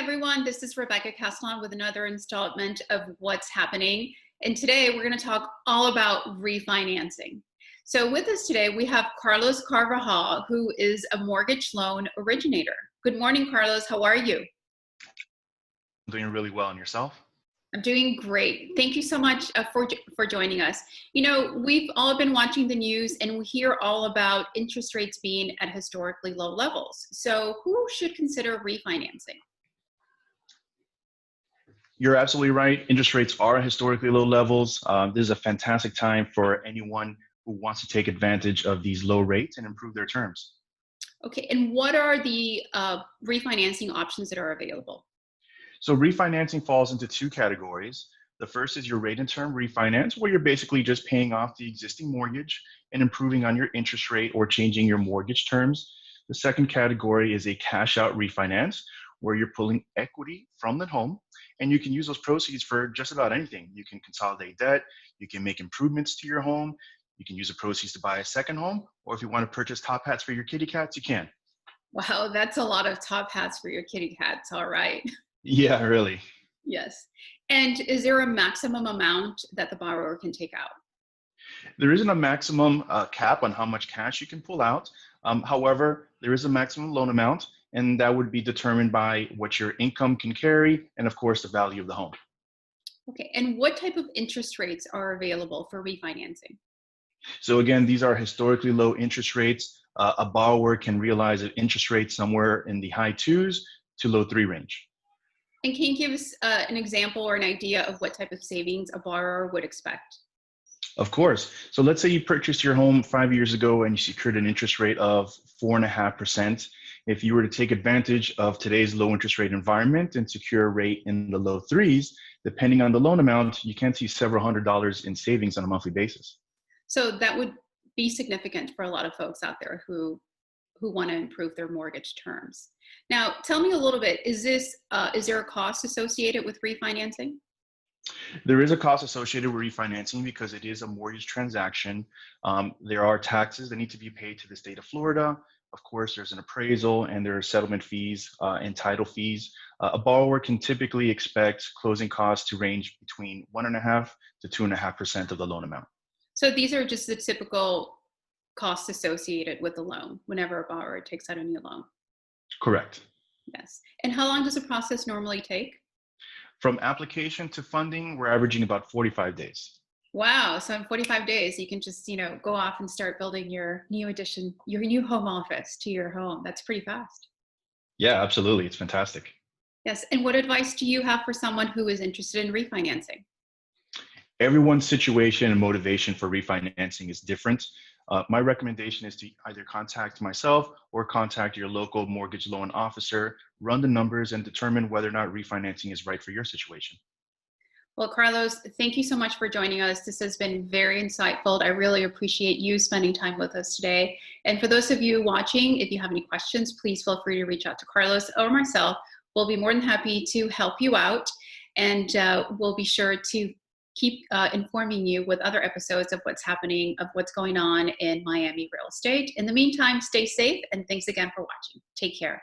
everyone, this is Rebecca Castellon with another installment of What's Happening. And today we're going to talk all about refinancing. So with us today, we have Carlos Carvajal, who is a mortgage loan originator. Good morning, Carlos. How are you? I'm doing really well. And yourself? I'm doing great. Thank you so much for joining us. You know, we've all been watching the news and we hear all about interest rates being at historically low levels. So who should consider refinancing? You're absolutely right. Interest rates are at historically low levels. This is a fantastic time for anyone who wants to take advantage of these low rates and improve their terms. Okay, and what are the refinancing options that are available? So refinancing falls into two categories. The first is your rate and term refinance, where you're basically just paying off the existing mortgage and improving on your interest rate or changing your mortgage terms. The second category is a cash out refinance, where you're pulling equity from the home and you can use those proceeds for just about anything. You can consolidate debt, you can make improvements to your home, you can use the proceeds to buy a second home, or if you want to purchase top hats for your kitty cats, you can. Wow, that's a lot of top hats for your kitty cats. All right. Yeah, really. Yes. And is there a maximum amount that the borrower can take out? There isn't a maximum cap on how much cash you can pull out. However, there is a maximum loan amount, and that would be determined by what your income can carry and, of course, the value of the home. Okay. And what type of interest rates are available for refinancing? So again, these are historically low interest rates. A borrower can realize an interest rate somewhere in the high twos to low three range. And can you give us an example or an idea of what type of savings a borrower would expect? Of course. So let's say you purchased your home 5 years ago and you secured an interest rate of 4.5%. If you were to take advantage of today's low interest rate environment and secure a rate in the low threes, depending on the loan amount, you can see several $100s in savings on a monthly basis. So that would be significant for a lot of folks out there who want to improve their mortgage terms. Now, tell me a little bit, is there a cost associated with refinancing? There is a cost associated with refinancing because it is a mortgage transaction. There are taxes that need to be paid to the state of Florida. Of course, there's an appraisal and there are settlement fees and title fees. A borrower can typically expect closing costs to range between 1.5% to 2.5% of the loan amount. So these are just the typical costs associated with the loan whenever a borrower takes out a new loan. Correct. Yes. And how long does the process normally take? From application to funding, we're averaging about 45 days. Wow. So in 45 days, you can just, go off and start building your new addition, your new home office to your home. That's pretty fast. Yeah, absolutely. It's fantastic. Yes. And what advice do you have for someone who is interested in refinancing? Everyone's situation and motivation for refinancing is different. My recommendation is to either contact myself or contact your local mortgage loan officer, run the numbers, and determine whether or not refinancing is right for your situation. Well, Carlos, thank you so much for joining us. This has been very insightful. I really appreciate you spending time with us today. And for those of you watching, if you have any questions, please feel free to reach out to Carlos or myself. We'll be more than happy to help you out. And we'll be sure to keep informing you with other episodes of what's happening, of what's going on in Miami real estate. In the meantime, stay safe and thanks again for watching. Take care.